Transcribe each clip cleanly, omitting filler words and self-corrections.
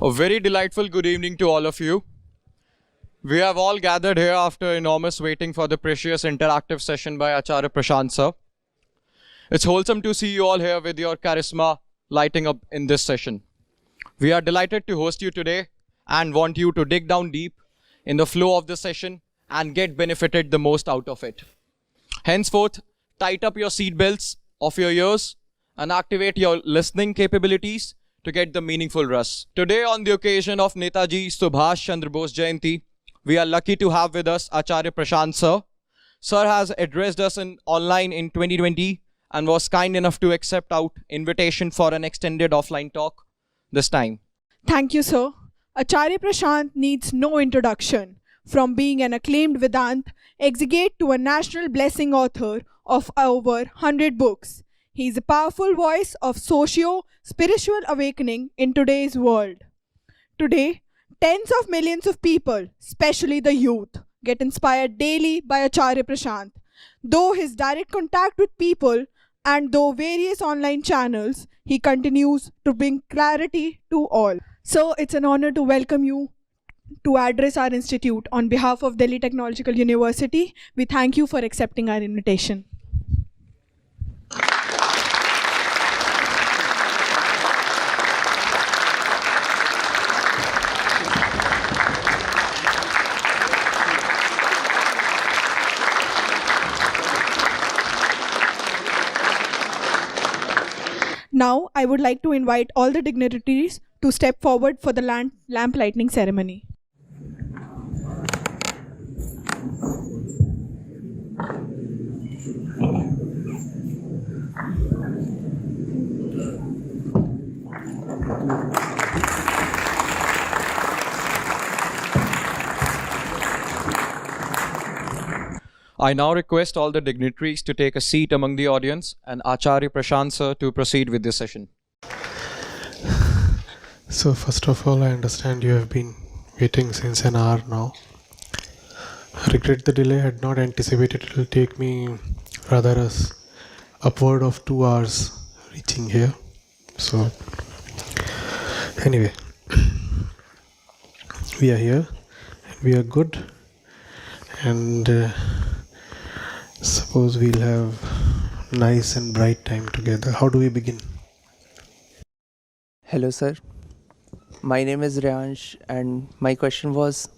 A very delightful good evening to all of you. We have all gathered here after enormous waiting for the precious interactive session by Acharya Prashant sir. It's wholesome to see you all here with your charisma lighting up in this session. We are delighted to host you today and want you to dig down deep in the flow of the session and get benefited the most out of it. Henceforth, tighten up your seatbelts of your ears and activate your listening capabilities to get the meaningful rush. Today, on the occasion of Netaji Subhash Chandra Bose Jayanti, we are lucky to have with us Acharya Prashant sir. Sir has addressed us online in 2020 and was kind enough to accept our invitation for an extended offline talk this time. Thank you, sir. Acharya Prashant needs no introduction. From being an acclaimed Vedant exegete to a national blessing author of over 100 books, he is a powerful voice of socio-spiritual awakening in today's world. Today, tens of millions of people, especially the youth, get inspired daily by Acharya Prashant. Though his direct contact with people and though various online channels, he continues to bring clarity to all. So it's an honor to welcome you to address our institute on behalf of Delhi Technological University. We thank you for accepting our invitation. Now, I would like to invite all the dignitaries to step forward for the lamp lighting ceremony. I now request all the dignitaries to take a seat among the audience and Acharya Prashant sir to proceed with this session. So first of all, I understand you have been waiting since an hour now. I regret the delay. I had not anticipated it will take me rather upward of 2 hours reaching here. So anyway, we are here and we are good, and suppose we'll have nice and bright time together. How do we begin? Hello sir, my name is Rayansh and my question was,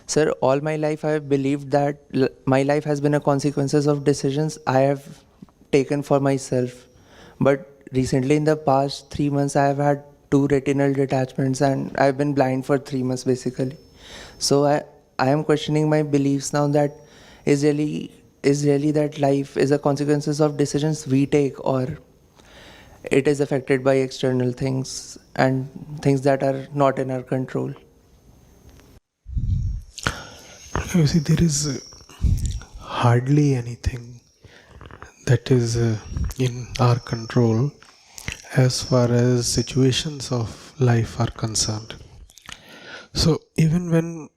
sir, all my life I have believed that my life has been a consequences of decisions I have taken for myself. But recently in the past 3 months I have had 2 retinal detachments and I have been blind for 3 months basically. So I am questioning my beliefs now that is really that life is a consequences of decisions we take, or it is affected by external things and things that are not in our control. You see, there is hardly anything that is in our control as far as situations of life are concerned. So even when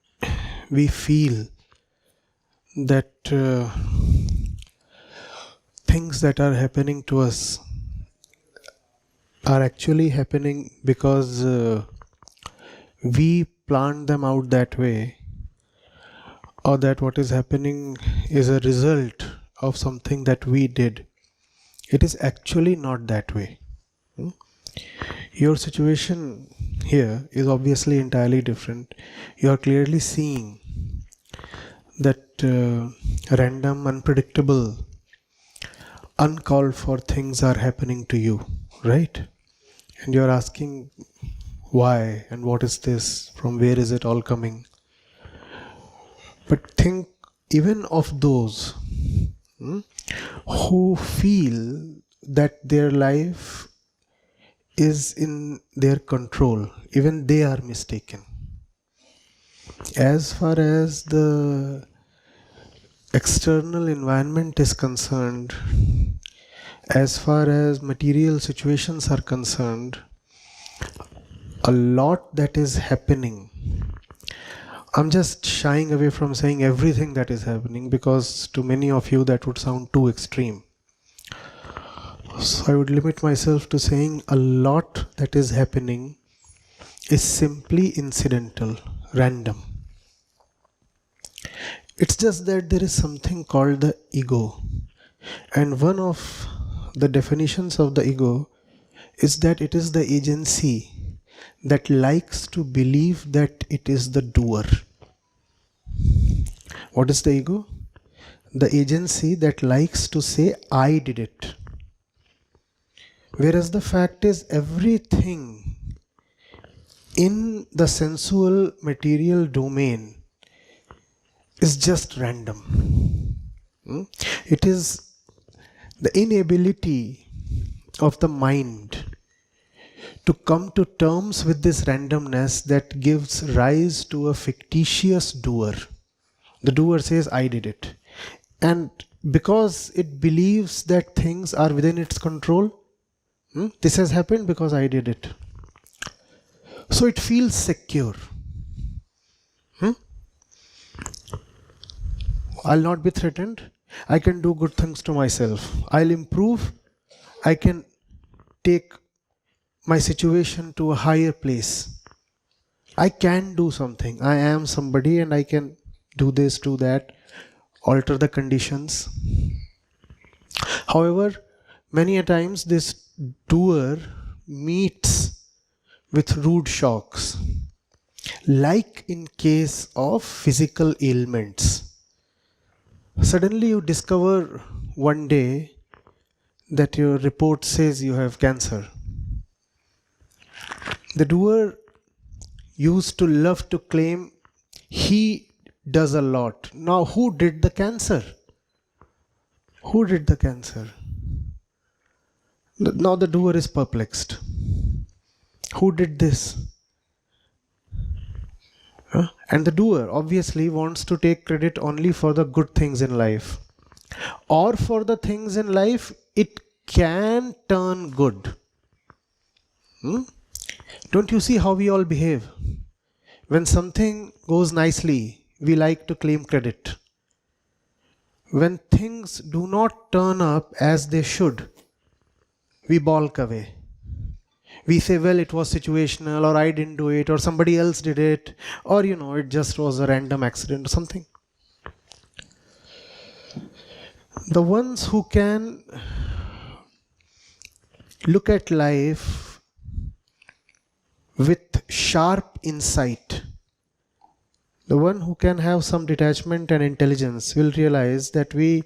we feel that things that are happening to us are actually happening because we planned them out that way, or that what is happening is a result of something that we did, it is actually not that way. Your situation here is obviously entirely different. You are clearly seeing that random, unpredictable, uncalled for things are happening to you, right? And you're asking why and what is this, from where is it all coming? But think even of those who feel that their life is in their control, even they are mistaken. As far as the external environment is concerned, as far as material situations are concerned, a lot that is happening. I'm just shying away from saying everything that is happening, because to many of you that would sound too extreme. So I would limit myself to saying a lot that is happening is simply incidental, random. It's just that there is something called the ego. And one of the definitions of the ego is that it is the agency that likes to believe that it is the doer. What is the ego? The agency that likes to say, I did it. Whereas the fact is, everything in the sensual material domain is just random. It is the inability of the mind to come to terms with this randomness that gives rise to a fictitious doer. The doer says, I did it. And because it believes that things are within its control, this has happened because I did it. So it feels secure. I'll not be threatened. I can do good things to myself. I'll improve. I can take my situation to a higher place. I can do something. I am somebody and I can do this, do that, alter the conditions. However, many a times this doer meets with rude shocks, like in case of physical ailments. Suddenly you discover one day that your report says you have cancer. The doer used to love to claim he does a lot. Now who did the cancer? Who did the cancer? Now the doer is perplexed. Who did this? And the doer obviously wants to take credit only for the good things in life. Or for the things in life it can turn good. Don't you see how we all behave? When something goes nicely, we like to claim credit. When things do not turn up as they should, we balk away. We say, well, it was situational, or I didn't do it, or somebody else did it, or it just was a random accident or something. The ones who can look at life with sharp insight, the one who can have some detachment and intelligence will realize that we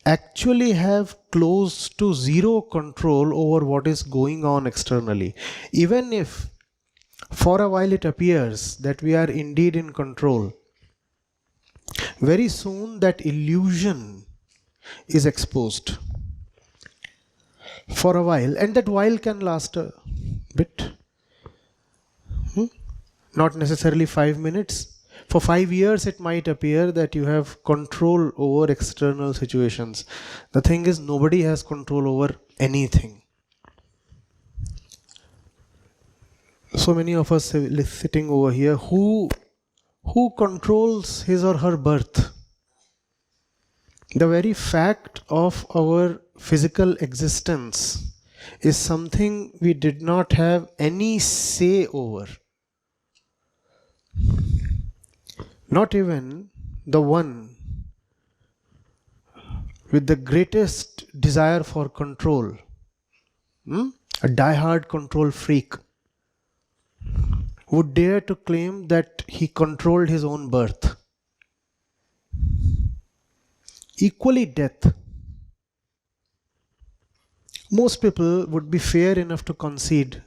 actually have close to zero control over what is going on externally. Even if for a while it appears that we are indeed in control, very soon that illusion is exposed for a while, and that while can last a bit. Not necessarily 5 minutes. For 5 years it might appear that you have control over external situations. The thing is, nobody has control over anything. So many of us sitting over here, who controls his or her birth? The very fact of our physical existence is something we did not have any say over. Not even the one with the greatest desire for control, a die-hard control freak, would dare to claim that he controlled his own birth. Equally, death. Most people would be fair enough to concede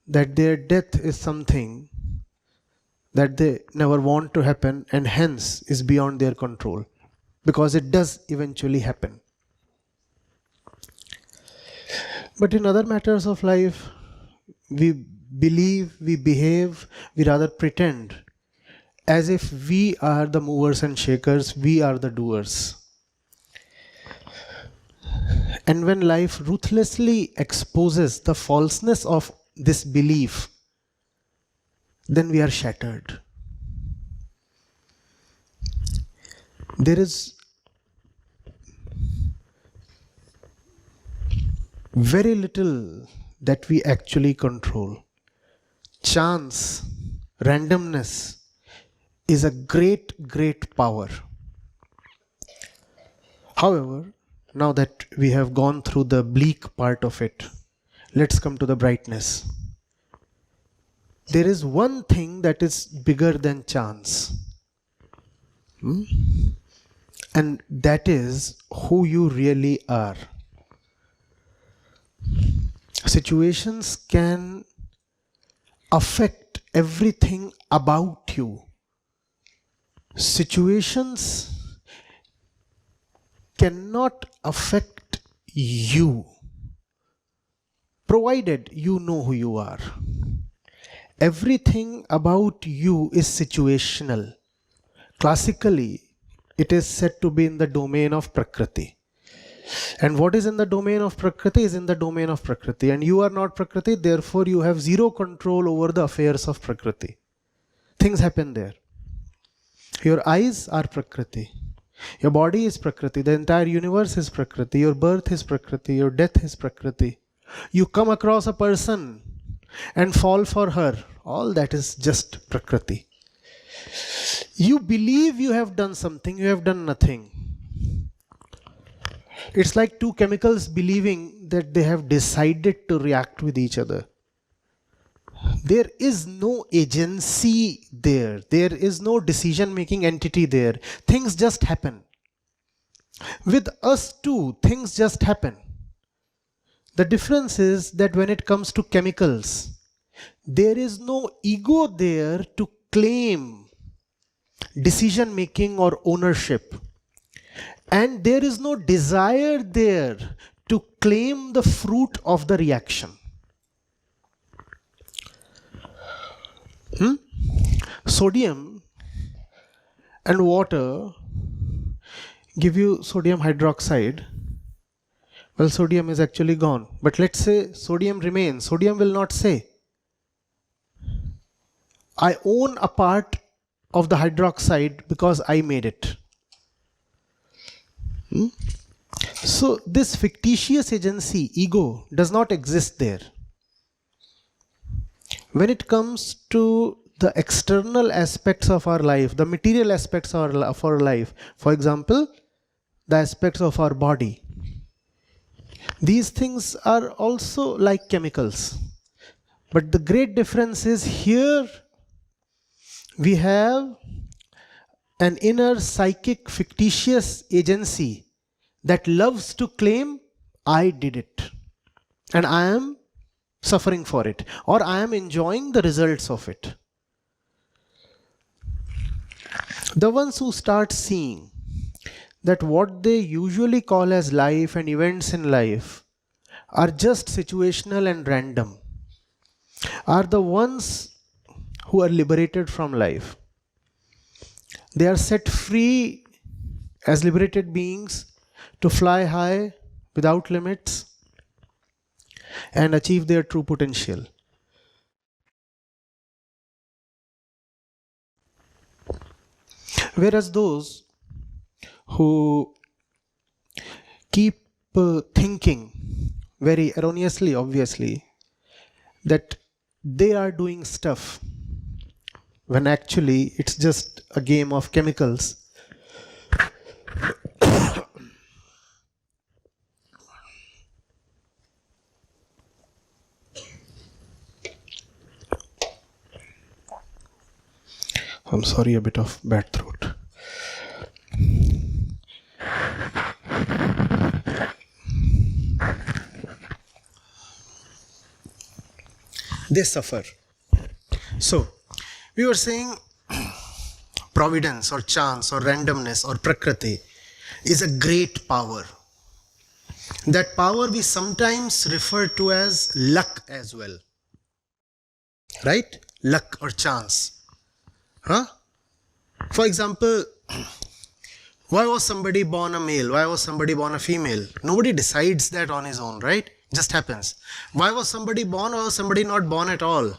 that their death is something that they never want to happen and hence is beyond their control, because it does eventually happen. But in other matters of life, we believe, we behave, we rather pretend as if we are the movers and shakers, we are the doers. And when life ruthlessly exposes the falseness of this belief, then we are shattered. There is very little that we actually control. chance, randomness is a great, great power. However, now that we have gone through the bleak part of it, let's come to the brightness. There is one thing that is bigger than chance. And that is who you really are. Situations can affect everything about you. Situations cannot affect you, provided you know who you are. Everything about you is situational. Classically, it is said to be in the domain of Prakriti. And what is in the domain of Prakriti is in the domain of Prakriti. And you are not Prakriti, therefore you have zero control over the affairs of Prakriti. Things happen there. Your eyes are Prakriti. Your body is Prakriti. The entire universe is Prakriti. Your birth is Prakriti. Your death is Prakriti. You come across a person and fall for her. All that is just Prakriti. You believe you have done something, you have done nothing. It's like two chemicals believing that they have decided to react with each other. There is no agency there. There is no decision-making entity there. Things just happen. With us too, things just happen. The difference is that when it comes to chemicals, there is no ego there to claim decision-making or ownership. And there is no desire there to claim the fruit of the reaction. Sodium and water give you sodium hydroxide. Well, sodium is actually gone. But let's say sodium remains. Sodium will not say, I own a part of the hydroxide because I made it. So this fictitious agency, ego, does not exist there. When it comes to the external aspects of our life, the material aspects of our life, for example, the aspects of our body, these things are also like chemicals. But the great difference is here we have an inner psychic fictitious agency that loves to claim, I did it and I am suffering for it, or I am enjoying the results of it. The ones who start seeing that what they usually call as life and events in life are just situational and random are the ones who are liberated from life. They are set free as liberated beings to fly high without limits and achieve their true potential. Whereas those who keep thinking very erroneously, obviously, that they are doing stuff when actually it's just a game of chemicals. I'm sorry, a bit of bad throat. They suffer. So, we were saying providence or chance or randomness or prakriti is a great power. That power we sometimes refer to as luck as well. Right? Luck or chance. For example, why was somebody born a male? Why was somebody born a female? Nobody decides that on his own, right? Just happens. Why was somebody born or was somebody not born at all?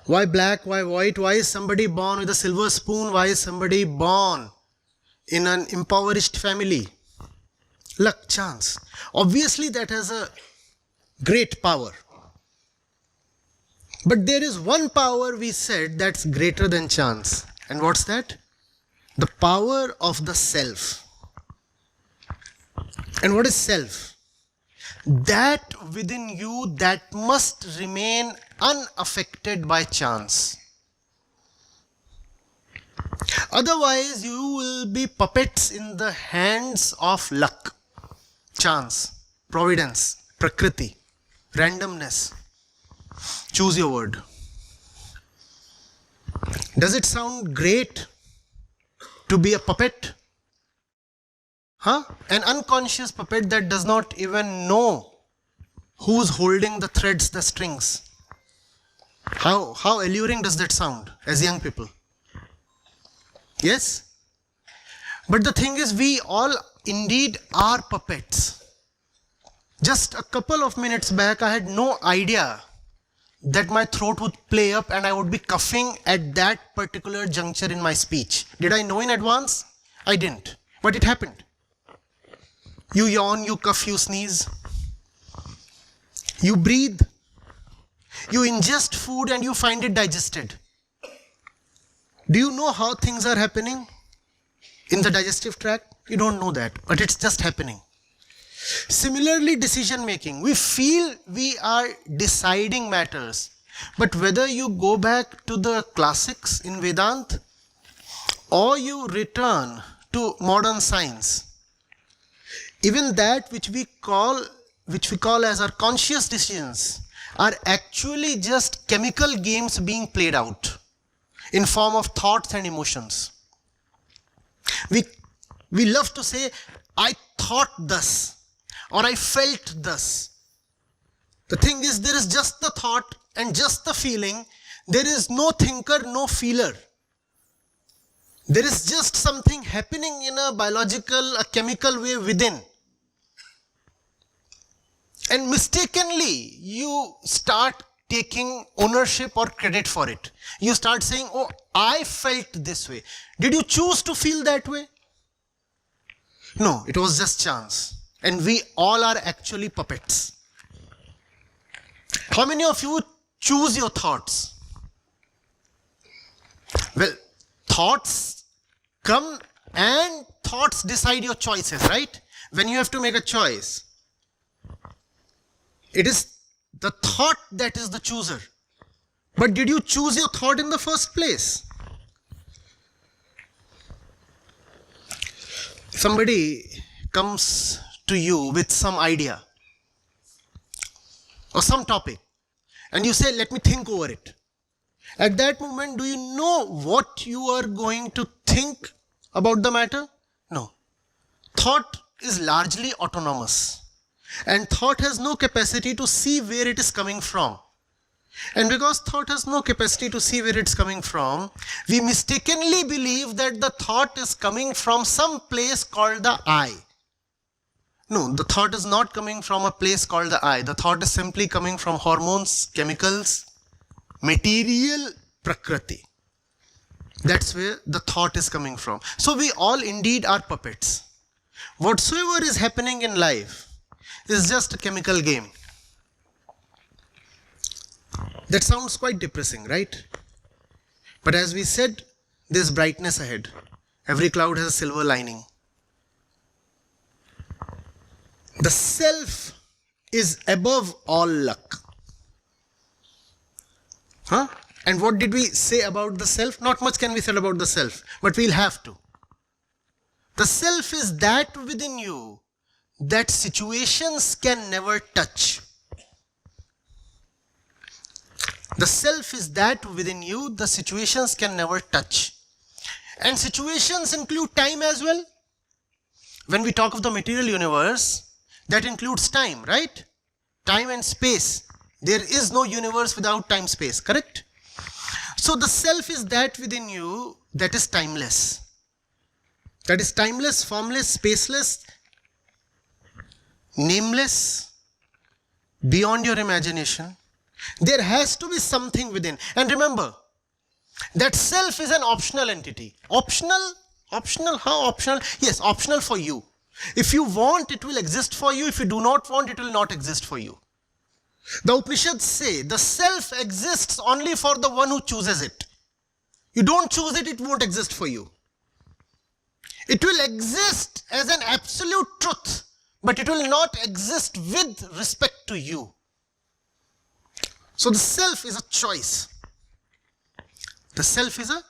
Why black? Why white? Why is somebody born with a silver spoon? Why is somebody born in an impoverished family? Luck, chance. Obviously that has a great power. But there is one power we said that's greater than chance. And what's that? The power of the self. And what is self? That within you that must remain unaffected by chance. Otherwise, you will be puppets in the hands of luck, chance, providence, prakriti, randomness. Choose your word. Does it sound great to be a puppet? An unconscious puppet that does not even know who's holding the threads, the strings. How alluring does that sound as young people? Yes? But the thing is, we all indeed are puppets. Just a couple of minutes back, I had no idea that my throat would play up and I would be coughing at that particular juncture in my speech. Did I know in advance? I didn't. But it happened. You yawn, you cough, you sneeze. You breathe. You ingest food and you find it digested. Do you know how things are happening in the digestive tract? You don't know that, but it's just happening. Similarly, decision making. We feel we are deciding matters, but whether you go back to the classics in Vedanta or you return to modern science, even that which we call as our conscious decisions are actually just chemical games being played out in form of thoughts and emotions. We love to say, I thought thus, or I felt thus. The thing is, there is just the thought and just the feeling. There is no thinker, no feeler. There is just something happening in a biological, a chemical way within. And mistakenly, you start taking ownership or credit for it. You start saying, oh, I felt this way. Did you choose to feel that way? No, it was just chance. And we all are actually puppets. How many of you choose your thoughts? Well, thoughts come and thoughts decide your choices, right? When you have to make a choice, it is the thought that is the chooser. But did you choose your thought in the first place? Somebody comes to you with some idea or some topic and you say, let me think over it. At that moment, do you know what you are going to think about the matter? No. Thought is largely autonomous. And thought has no capacity to see where it is coming from. And because thought has no capacity to see where it's coming from, we mistakenly believe that the thought is coming from some place called the I. No, the thought is not coming from a place called the I. The thought is simply coming from hormones, chemicals, material, prakriti. That's where the thought is coming from. So we all indeed are puppets. Whatsoever is happening in life is just a chemical game. That sounds quite depressing, right? But as we said, there's brightness ahead. Every cloud has a silver lining. The self is above all luck. And what did we say about the self? Not much can be said about the self, but we'll have to. The self is that within you that situations can never touch. The self is that within you the situations can never touch. And situations include time as well. When we talk of the material universe, that includes time, right? Time and space. There is no universe without time, space, correct? So the self is that within you that is timeless. That is timeless, formless, spaceless, nameless, beyond your imagination. There has to be something within. And remember, that self is an optional entity. Optional? Optional? How optional? Yes, optional for you. If you want, it will exist for you. If you do not want, it will not exist for you. The Upanishads say the self exists only for the one who chooses it. You don't choose it, it won't exist for you. It will exist as an absolute truth, but it will not exist with respect to you. So the self is a choice. The self is a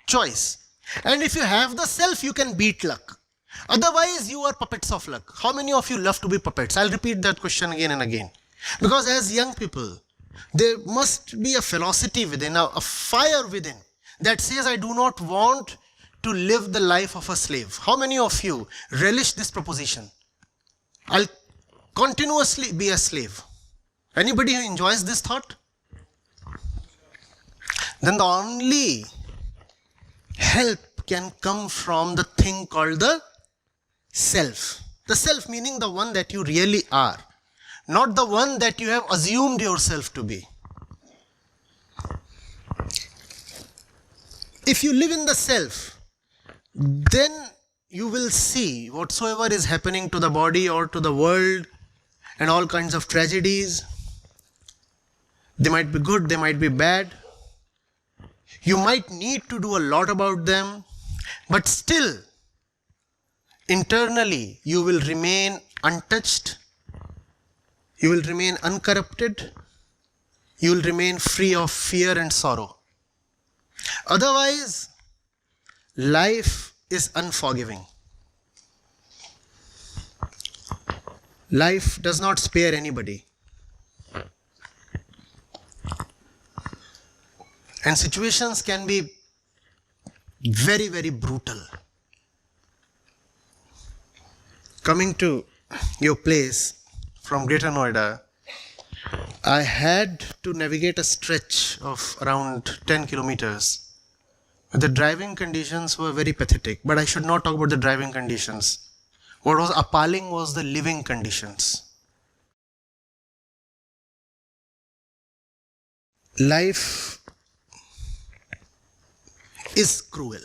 choice. And if you have the self, you can beat luck. Otherwise, you are puppets of luck. How many of you love to be puppets? I'll repeat that question again and again. Because as young people, there must be a velocity within, a fire within that says, I do not want to live the life of a slave. How many of you relish this proposition? I'll continuously be a slave. Anybody who enjoys this thought? Then the only help can come from the thing called the self. The self meaning the one that you really are, not the one that you have assumed yourself to be. If you live in the self, then you will see whatsoever is happening to the body or to the world and all kinds of tragedies. They might be good, they might be bad. You might need to do a lot about them, but still, internally, you will remain untouched, you will remain uncorrupted, you will remain free of fear and sorrow. Otherwise, life is unforgiving. Life does not spare anybody. And situations can be very, very brutal. Coming to your place from Greater Noida, I had to navigate a stretch of around 10 kilometers. The driving conditions were very pathetic, but I should not talk about the driving conditions. What was appalling was the living conditions. Life is cruel.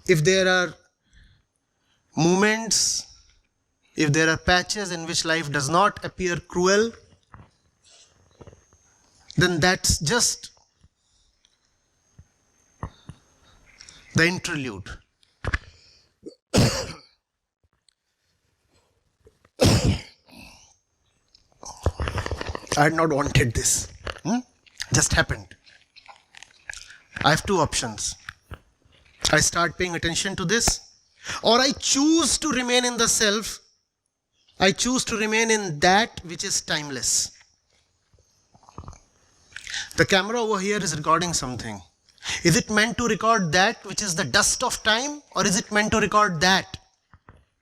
If there are moments, if there are patches in which life does not appear cruel, then that's just the interlude. I had not wanted this. Just happened. I have two options. I start paying attention to this, or I choose to remain in the self. I choose to remain in that which is timeless. The camera over here is recording something. Is it meant to record that which is the dust of time, or is it meant to record that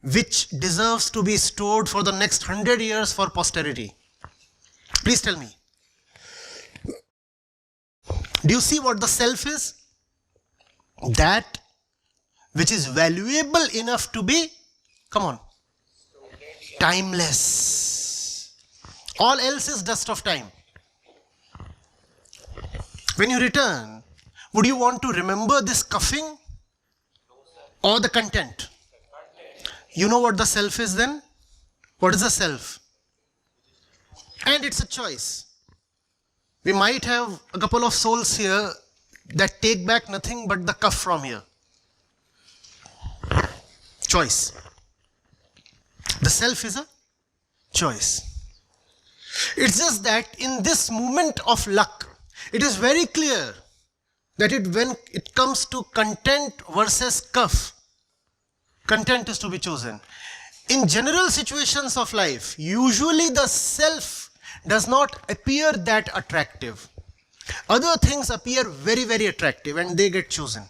which deserves to be stored for the next 100 years for posterity? Please tell me. Do you see what the self is? That which is valuable enough to be, come on, timeless. All else is dust of time. When you return, would you want to remember this cuffing or the content? You know what the self is then? What is the self? And it's a choice. We might have a couple of souls here that take back nothing but the cuff from here. Choice. The self is a choice. It's just that in this moment of luck, it is very clear that when it comes to content versus cuff, content is to be chosen. In general situations of life, usually the self does not appear that attractive. Other things appear very, very attractive and they get chosen.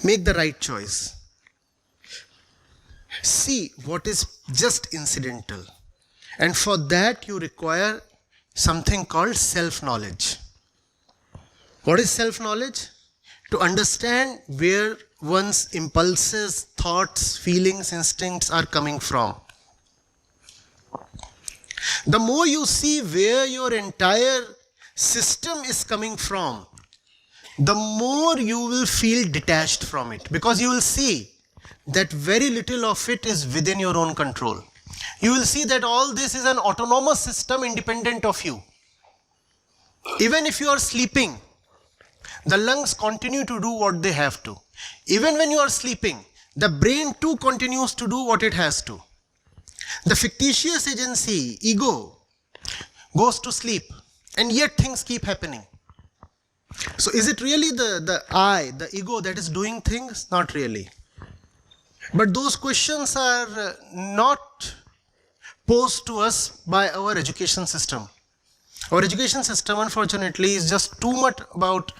Make the right choice. See what is just incidental. And for that you require something called self-knowledge. What is self-knowledge? To understand where one's impulses, thoughts, feelings, instincts are coming from. The more you see where your entire system is coming from, the more you will feel detached from it, because you will see that very little of it is within your own control. You will see that all this is an autonomous system independent of you. Even if you are sleeping, the lungs continue to do what they have to. Even when you are sleeping, the brain too continues to do what it has to. The fictitious agency, ego, goes to sleep, and yet things keep happening. So is it really the I, the ego, that is doing things? Not really. But those questions are not posed to us by our education system. Our education system, unfortunately, is just too much about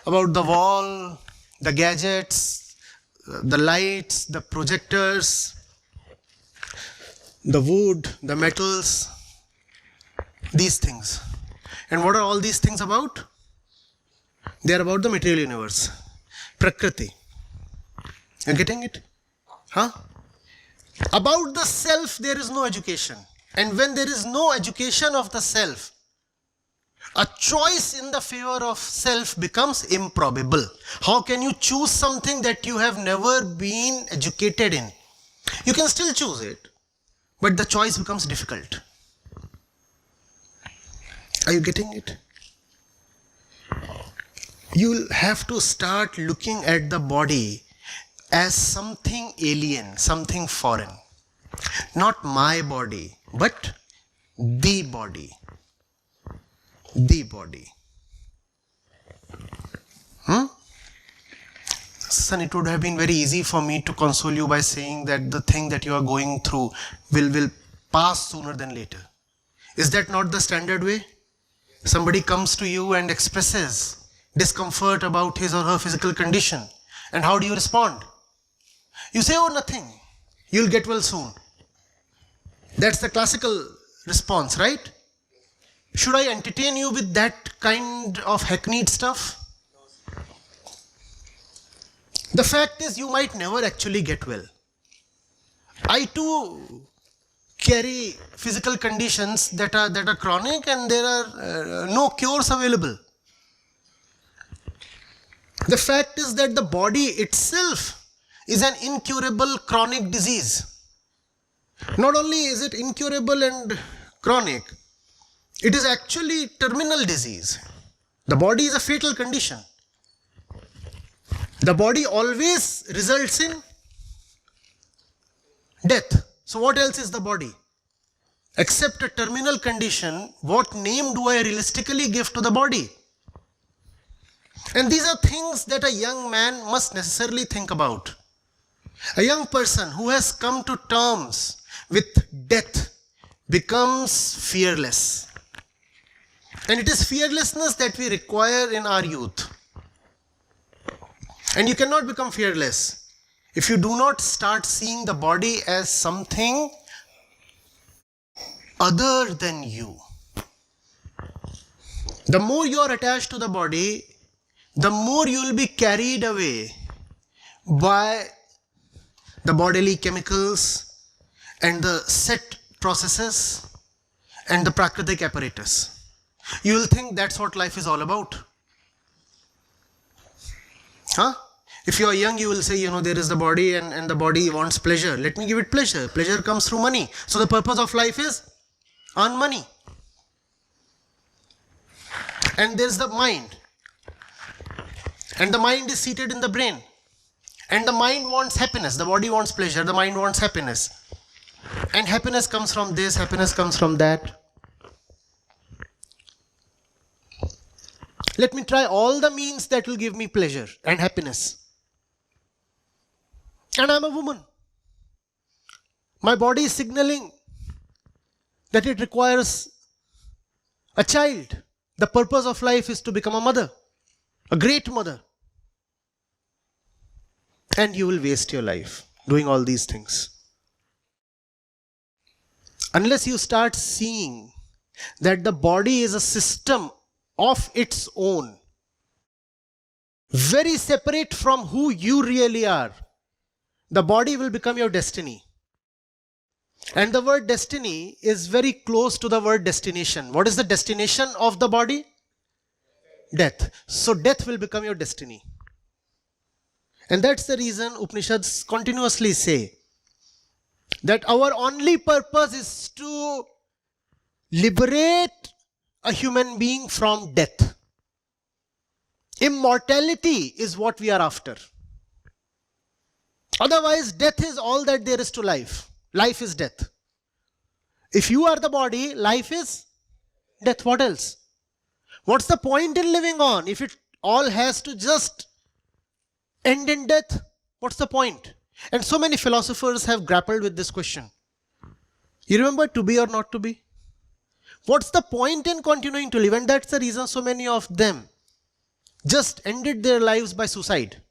the wall, the gadgets, the lights, the projectors, the wood, the metals, these things. And what are all these things about? They are about the material universe, Prakriti. You're getting it? Huh? About the self, there is no education. And when there is no education of the self, a choice in the favor of self becomes improbable. How can you choose something that you have never been educated in? You can still choose it, but the choice becomes difficult. Are you getting it? You'll have to start looking at the body as something alien, something foreign. Not my body, but the body. The body. Son, it would have been very easy for me to console you by saying that the thing that you are going through will pass sooner than later. Is that not the standard way? Somebody comes to you and expresses discomfort about his or her physical condition. And how do you respond? You say, oh, nothing. You'll get well soon. That's the classical response, right? Should I entertain you with that kind of hackneyed stuff? The fact is, you might never actually get well. I too carry physical conditions that are chronic, and there are no cures available. The fact is that the body itself is an incurable chronic disease. Not only is it incurable and chronic, it is actually terminal disease. The body is a fatal condition. The body always results in death. So what else is the body? Except a terminal condition, what name do I realistically give to the body? And these are things that a young man must necessarily think about. A young person who has come to terms with death becomes fearless. And it is fearlessness that we require in our youth. And you cannot become fearless if you do not start seeing the body as something other than you. The more you are attached to the body, the more you will be carried away by the bodily chemicals and the set processes and the Prakritic apparatus. You will think that's what life is all about. Huh? If you are young, you will say, there is the body and the body wants pleasure. Let me give it pleasure. Pleasure comes through money. So the purpose of life is earn money. And there's the mind. And the mind is seated in the brain. And the mind wants happiness. The body wants pleasure. The mind wants happiness. And happiness comes from this, happiness comes from that. Let me try all the means that will give me pleasure and happiness. And I'm a woman. My body is signaling that it requires a child. The purpose of life is to become a mother, a great mother. And you will waste your life doing all these things. Unless you start seeing that the body is a system of its own, very separate from who you really are, the body will become your destiny. And the word destiny is very close to the word destination. What is the destination of the body? Death. So death will become your destiny. And that's the reason Upanishads continuously say that our only purpose is to liberate a human being from death. Immortality is what we are after. Otherwise, death is all that there is to life. Life is death. If you are the body, life is death. What else? What's the point in living on? If it all has to just end in death, what's the point? And so many philosophers have grappled with this question. You remember to be or not to be? What's the point in continuing to live? And that's the reason so many of them just ended their lives by suicide.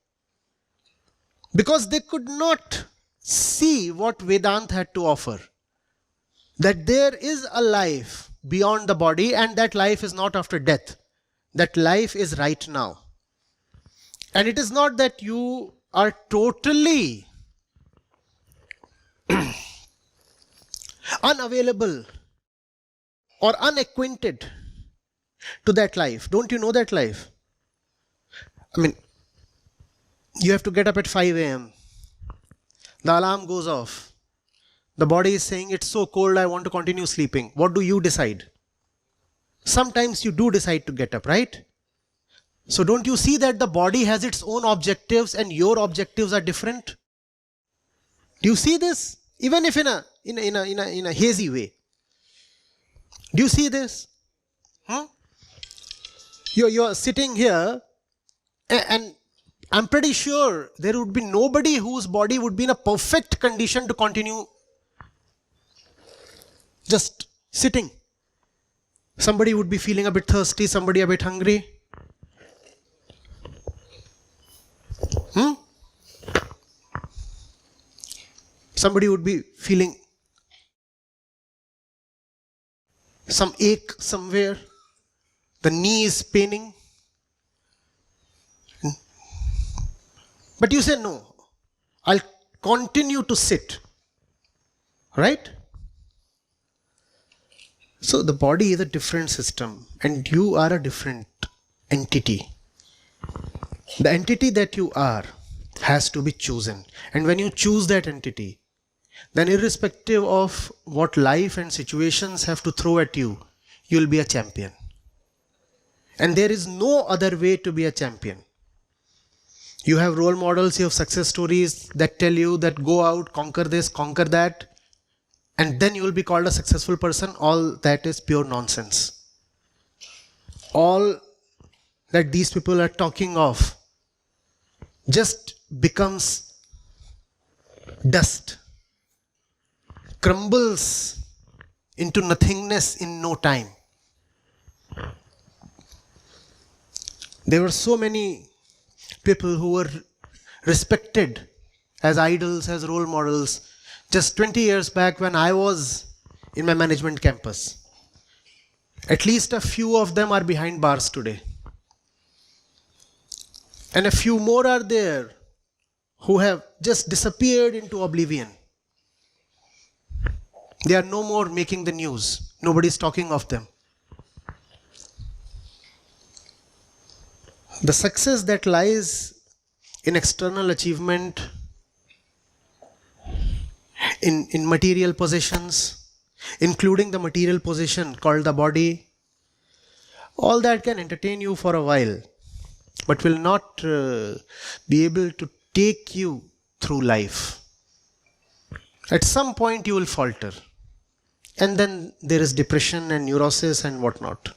Because they could not see what Vedanta had to offer. That there is a life beyond the body, and that life is not after death. That life is right now. And it is not that you are totally unavailable or unacquainted to that life. Don't you know that life? I mean, you have to get up at 5 a.m. The alarm goes off. The body is saying, it's so cold, I want to continue sleeping. What do you decide? Sometimes you do decide to get up, right? So don't you see that the body has its own objectives and your objectives are different? Do you see this? Even if in a hazy way. Do you see this? You're sitting here and I'm pretty sure there would be nobody whose body would be in a perfect condition to continue just sitting. Somebody would be feeling a bit thirsty, somebody a bit hungry. Somebody would be feeling some ache somewhere. The knee is paining. But you say, no, I'll continue to sit. Right? So the body is a different system and you are a different entity. The entity that you are has to be chosen. And when you choose that entity, then irrespective of what life and situations have to throw at you, you will be a champion. And there is no other way to be a champion. You have role models, you have success stories that tell you that go out, conquer this, conquer that, and then you will be called a successful person. All that is pure nonsense. All that these people are talking of just becomes dust, crumbles into nothingness in no time. There were so many people who were respected as idols, as role models, just 20 years back when I was in my management campus. At least a few of them are behind bars today. And a few more are there who have just disappeared into oblivion. They are no more making the news. Nobody is talking of them. The success that lies in external achievement, in material possessions, including the material possession called the body, all that can entertain you for a while, but will not be able to take you through life. At some point you will falter. And then there is depression and neurosis and whatnot.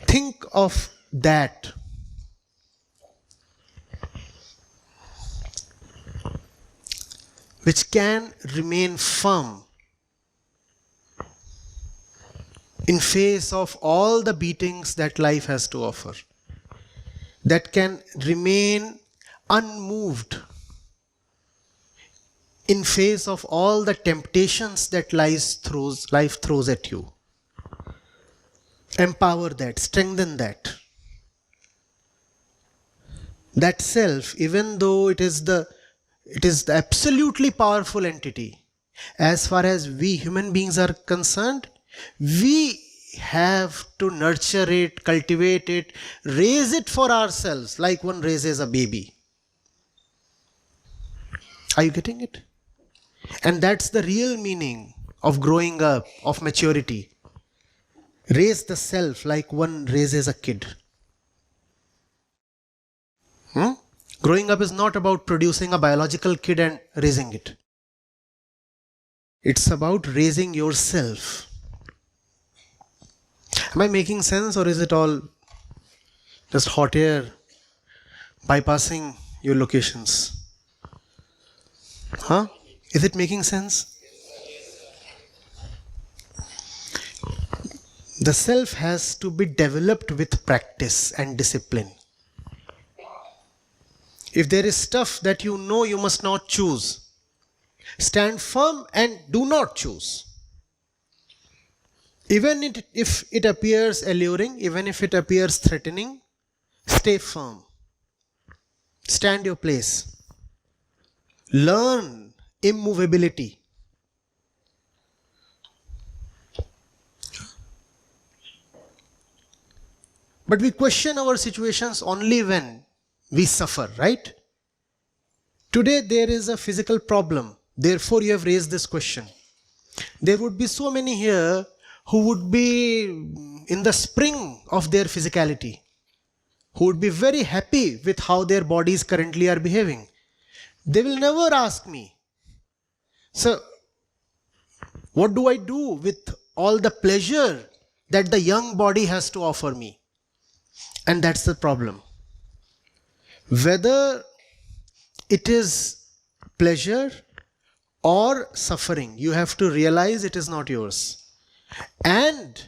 Think of that. Which can remain firm in face of all the beatings that life has to offer. That can remain unmoved in face of all the temptations that life throws at you. Empower that, strengthen that. That self, even though it is the absolutely powerful entity, as far as we human beings are concerned, we have to nurture it, cultivate it, raise it for ourselves like one raises a baby. Are you getting it? And that's the real meaning of growing up, of maturity. Raise the self like one raises a kid. Growing up is not about producing a biological kid and raising it. It's about raising yourself. Am I making sense, or is it all just hot air bypassing your locations? Is it making sense? The self has to be developed with practice and discipline. If there is stuff that you know you must not choose, stand firm and do not choose. Even if it appears alluring, even if it appears threatening, stay firm. Stand your place. Learn immovability. But we question our situations only when we suffer, right? Today there is a physical problem. Therefore you have raised this question. There would be so many here who would be in the spring of their physicality, who would be very happy with how their bodies currently are behaving. They will never ask me, "Sir, what do I do with all the pleasure that the young body has to offer me?" And that's the problem. Whether it is pleasure or suffering, you have to realize it is not yours. And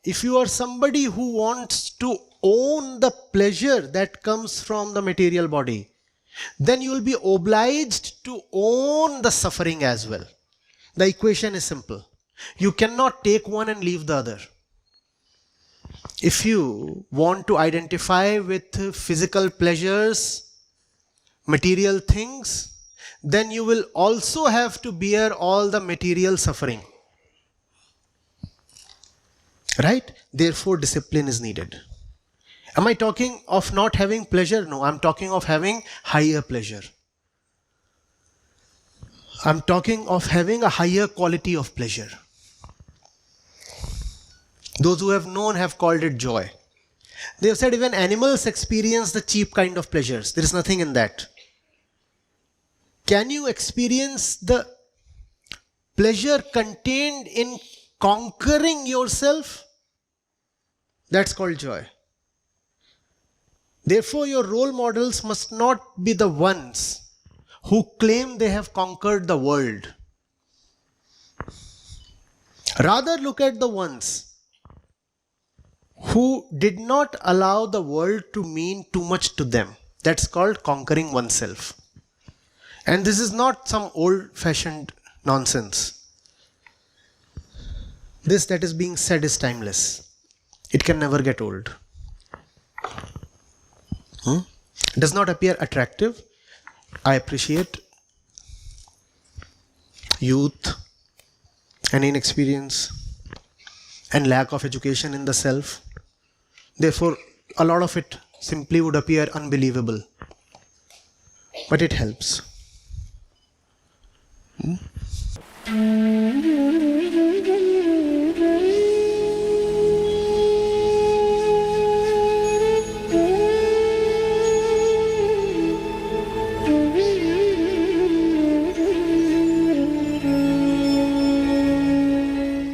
if you are somebody who wants to own the pleasure that comes from the material body, then you will be obliged to own the suffering as well. The equation is simple. You cannot take one and leave the other. If you want to identify with physical pleasures, material things, then you will also have to bear all the material suffering. Right? Therefore, discipline is needed. Am I talking of not having pleasure? No, I'm talking of having higher pleasure. I'm talking of having a higher quality of pleasure. Those who have known have called it joy. They have said even animals experience the cheap kind of pleasures. There is nothing in that. Can you experience the pleasure contained in conquering yourself? That's called joy. Therefore, your role models must not be the ones who claim they have conquered the world. Rather, look at the ones who did not allow the world to mean too much to them. That's called conquering oneself. And this is not some old-fashioned nonsense. This that is being said is timeless. It can never get old. It does not appear attractive. I appreciate youth and inexperience and lack of education in the self. Therefore, a lot of it simply would appear unbelievable. But it helps.